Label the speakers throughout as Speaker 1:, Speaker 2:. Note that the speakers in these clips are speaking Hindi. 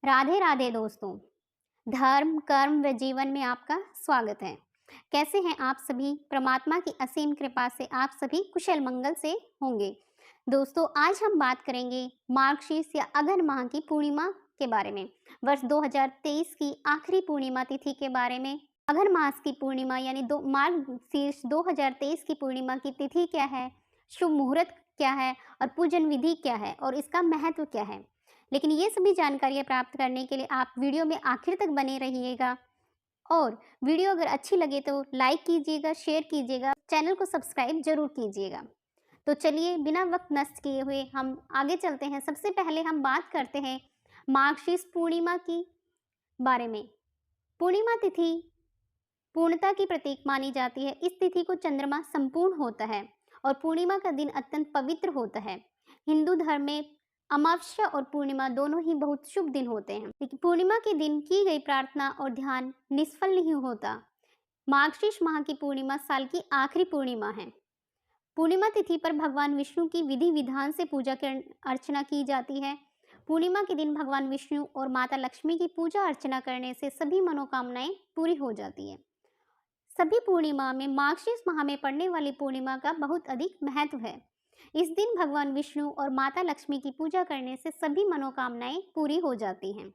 Speaker 1: राधे राधे दोस्तों। धर्म कर्म व जीवन में आपका स्वागत है। कैसे हैं आप सभी? परमात्मा की असीम कृपा से आप सभी कुशल मंगल से होंगे। दोस्तों, आज हम बात करेंगे मार्गशीर्ष या अघन माह की पूर्णिमा के बारे में। वर्ष 2023 की आखिरी पूर्णिमा तिथि के बारे में। अघन मास की पूर्णिमा यानी दो मार्गशीर्ष 2023 की पूर्णिमा की तिथि क्या है, शुभ मुहूर्त क्या है और पूजन विधि क्या है और इसका महत्व क्या है। लेकिन ये सभी जानकारियाँ प्राप्त करने के लिए आप वीडियो में आखिर तक बने रहिएगा। और वीडियो अगर अच्छी लगे तो लाइक कीजिएगा, शेयर कीजिएगा, चैनल को सब्सक्राइब जरूर कीजिएगा। तो चलिए बिना वक्त नष्ट किए हुए हम आगे चलते हैं। सबसे पहले हम बात करते हैं मार्गशीर्ष पूर्णिमा की बारे में। पूर्णिमा तिथि पूर्णता की प्रतीक मानी जाती है। इस तिथि को चंद्रमा संपूर्ण होता है और पूर्णिमा का दिन अत्यंत पवित्र होता है। हिंदू धर्म में अमावस्या और पूर्णिमा दोनों ही बहुत शुभ दिन होते हैं, लेकिन पूर्णिमा के दिन की गई प्रार्थना और ध्यान निष्फल नहीं होता। मार्गशीर्ष माह की पूर्णिमा साल की आखिरी पूर्णिमा है। पूर्णिमा तिथि पर भगवान विष्णु की विधि विधान से पूजा अर्चना की जाती है। पूर्णिमा के दिन भगवान विष्णु और माता लक्ष्मी की पूजा अर्चना करने से सभी मनोकामनाएं पूरी हो जाती है। सभी पूर्णिमा में मार्गशीर्ष माह में पड़ने वाली पूर्णिमा का बहुत अधिक महत्व है। इस दिन भगवान विष्णु और माता लक्ष्मी की पूजा करने से सभी मनोकामनाएं पूरी हो जाती हैं।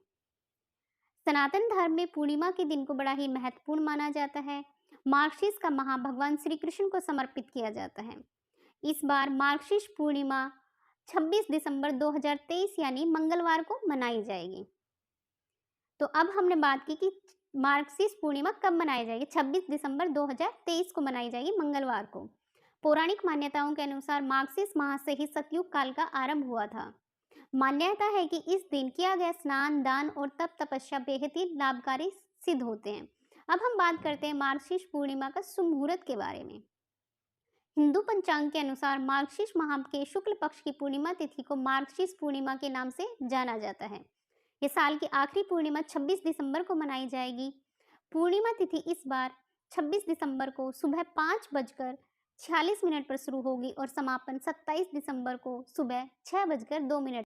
Speaker 1: सनातन धर्म में पूर्णिमा के दिन को बड़ा ही महत्वपूर्ण माना जाता है। मार्गशीर्ष का माह भगवान श्री कृष्ण को समर्पित किया जाता है। इस बार मार्गशीर्ष पूर्णिमा 26 दिसंबर 2023 यानी मंगलवार को मनाई जाएगी। तो अब हमने बात की कि मार्गशीर्ष पूर्णिमा कब मनाई जाएगी। 26 दिसंबर 2023 को मनाई जाएगी, मंगलवार को। पौराणिक मान्यताओं के अनुसार मार्गशीर्ष माह से ही सतयुग काल का आरंभ हुआ था। मान्यता है कि इस दिन किया गया स्नान, दान और तप तपस्या बेहद ही लाभकारी सिद्ध होते हैं। अब हम बात करते हैं मार्गशीर्ष पूर्णिमा का शुभ मुहूर्त के बारे में। हिंदू पंचांग के अनुसार मार्गशीर्ष माह के शुक्ल पक्ष की पूर्णिमा तिथि को मार्गशीर्ष पूर्णिमा के नाम से जाना जाता है। ये साल की आखिरी पूर्णिमा 26 दिसंबर को मनाई जाएगी। पूर्णिमा तिथि इस बार 26 दिसंबर को सुबह 5:46 पर शुरू होगी और समापन 27 दिसंबर को सुबह 6:02।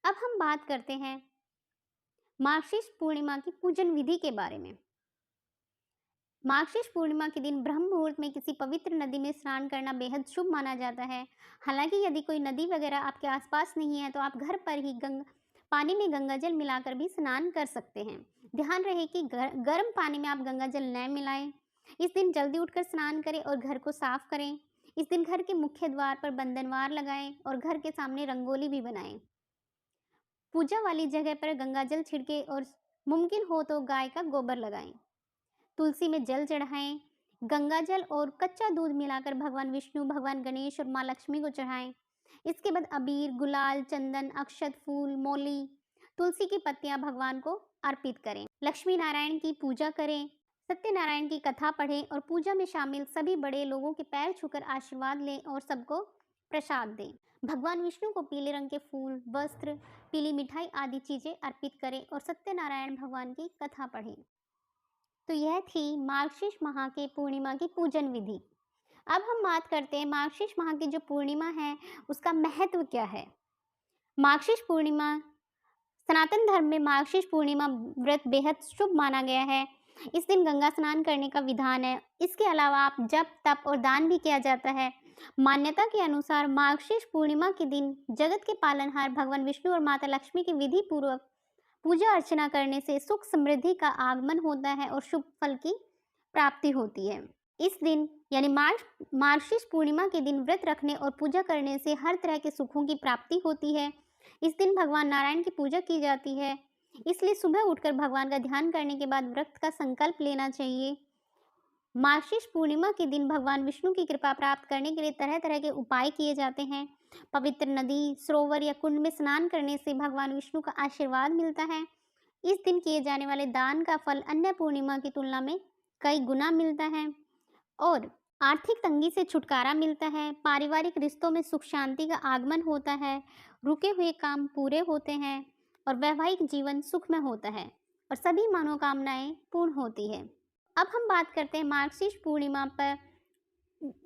Speaker 1: अब हम बात करते हैं मार्गशीर्ष पूर्णिमा की पूजन विधि के बारे में। मार्गशीर्ष पूर्णिमा के दिन ब्रह्म मुहूर्त में किसी पवित्र नदी में स्नान करना बेहद शुभ माना जाता है। हालांकि यदि कोई नदी वगैरह आपके आसपास नहीं है तो आप घर पर ही पानी में गंगा जल मिलाकर भी स्नान कर सकते हैं। ध्यान रहे कि गर्म पानी में आप गंगा जल न मिलाएं। इस दिन जल्दी उठकर स्नान करें और घर को साफ करें। इस दिन घर के मुख्य द्वार पर बंधनवार लगाएं और घर के सामने रंगोली भी बनाएं। पूजा वाली जगह पर गंगा जल छिड़के और मुमकिन हो तो गाय का गोबर लगाएं। तुलसी में जल चढ़ाएं। गंगा जल और कच्चा दूध मिलाकर भगवान विष्णु, भगवान गणेश और माँ लक्ष्मी को चढ़ाएं। इसके बाद अबीर, गुलाल, चंदन, अक्षत, फूल, मौली, तुलसी की पत्तियां भगवान को अर्पित करें। लक्ष्मी नारायण की पूजा करें। सत्यनारायण की कथा पढ़ें और पूजा में शामिल सभी बड़े लोगों के पैर छूकर आशीर्वाद लें और सबको प्रसाद दें। भगवान विष्णु को पीले रंग के फूल, वस्त्र, पीली मिठाई आदि चीजें अर्पित करें और सत्यनारायण भगवान की कथा पढ़ें। तो यह थी मार्गशीर्ष माह के पूर्णिमा की पूजन विधि। अब हम बात करते हैं मार्गशीर्ष माह की जो पूर्णिमा है उसका महत्व क्या है। मार्गशीर्ष पूर्णिमा, सनातन धर्म में मार्गशीर्ष पूर्णिमा व्रत बेहद शुभ माना गया है। इस दिन गंगा स्नान करने का विधान है। इसके अलावा आप जप, तप और दान भी किया जाता है। मान्यता के अनुसार मार्गशीर्ष पूर्णिमा के दिन जगत के पालनहार भगवान विष्णु और माता लक्ष्मी की विधि पूर्वक पूजा अर्चना करने से सुख समृद्धि का आगमन होता है और शुभ फल की प्राप्ति होती है। इस दिन यानी मार्गशीर्ष पूर्णिमा के दिन व्रत रखने और पूजा करने से हर तरह के सुखों की प्राप्ति होती है। इस दिन भगवान नारायण की पूजा की जाती है, इसलिए सुबह उठकर भगवान का ध्यान करने के बाद व्रत का संकल्प लेना चाहिए। मार्गशीर्ष पूर्णिमा के दिन भगवान विष्णु की कृपा प्राप्त करने के लिए तरह तरह के उपाय किए जाते हैं। पवित्र नदी, सरोवर या कुंड में स्नान करने से भगवान विष्णु का आशीर्वाद मिलता है। इस दिन किए जाने वाले दान का फल अन्य पूर्णिमा की तुलना में कई गुना मिलता है और आर्थिक तंगी से छुटकारा मिलता है। पारिवारिक रिश्तों में सुख शांति का आगमन होता है। रुके हुए काम पूरे होते हैं और वैवाहिक जीवन सुखमय होता है और सभी मनोकामनाएं पूर्ण होती है। अब हम बात करते हैं मार्गशीर्ष पूर्णिमा पर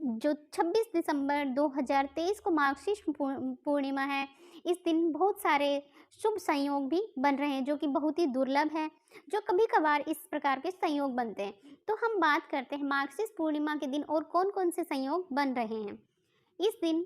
Speaker 1: जो 26 दिसंबर 2023 को मार्गशीर्ष पूर्णिमा है, इस दिन बहुत सारे शुभ संयोग भी बन रहे हैं जो कि बहुत ही दुर्लभ है, जो कभी कभार इस प्रकार के संयोग बनते हैं। तो हम बात करते हैं मार्गशीर्ष पूर्णिमा के दिन और कौन कौन से संयोग बन रहे हैं। इस दिन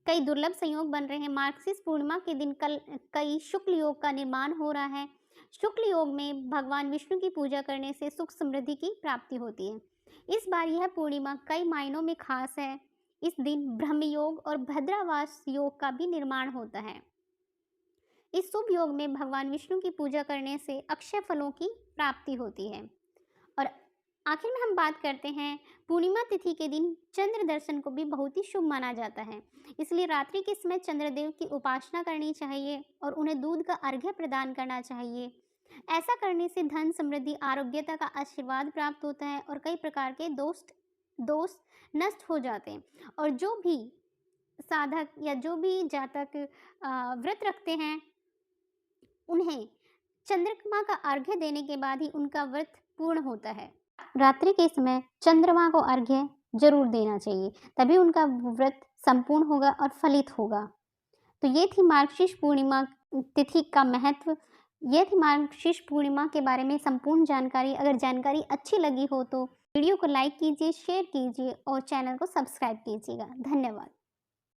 Speaker 1: कई दुर्लभ संयोग बन रहे हैं। मार्गशीर्ष पूर्णिमा के दिन कई शुक्ल योग का निर्माण हो रहा है। शुक्ल योग में भगवान विष्णु की पूजा करने से सुख समृद्धि की प्राप्ति होती है। इस बार यह पूर्णिमा कई मायनों में खास है। इस दिन ब्रह्म योग और भद्रावास योग का भी निर्माण होता है। इस शुभ योग में भगवान विष्णु की पूजा करने से अक्षय फलों की प्राप्ति होती है। और आखिर में हम बात करते हैं, पूर्णिमा तिथि के दिन चंद्र दर्शन को भी बहुत ही शुभ माना जाता है, इसलिए रात्रि के समय चंद्रदेव की उपासना करनी चाहिए और उन्हें दूध का अर्घ्य प्रदान करना चाहिए। ऐसा करने से धन समृद्धि आरोग्यता का आशीर्वाद प्राप्त होता है और कई प्रकार के दोष नष्ट हो जाते हैं। और जो भी साधक या जो भी जातक व्रत रखते हैं, उन्हें चंद्रमा का अर्घ्य देने के बाद ही उनका व्रत पूर्ण होता है। रात्रि के समय चंद्रमा को अर्घ्य जरूर देना चाहिए, तभी उनका व्रत संपूर्ण होगा और फलित होगा। तो ये थी मार्गशीर्ष पूर्णिमा तिथि का महत्व, ये थी मार्गशीर्ष पूर्णिमा के बारे में संपूर्ण जानकारी। अगर जानकारी अच्छी लगी हो तो वीडियो को लाइक कीजिए, शेयर कीजिए और चैनल को सब्सक्राइब कीजिएगा। धन्यवाद।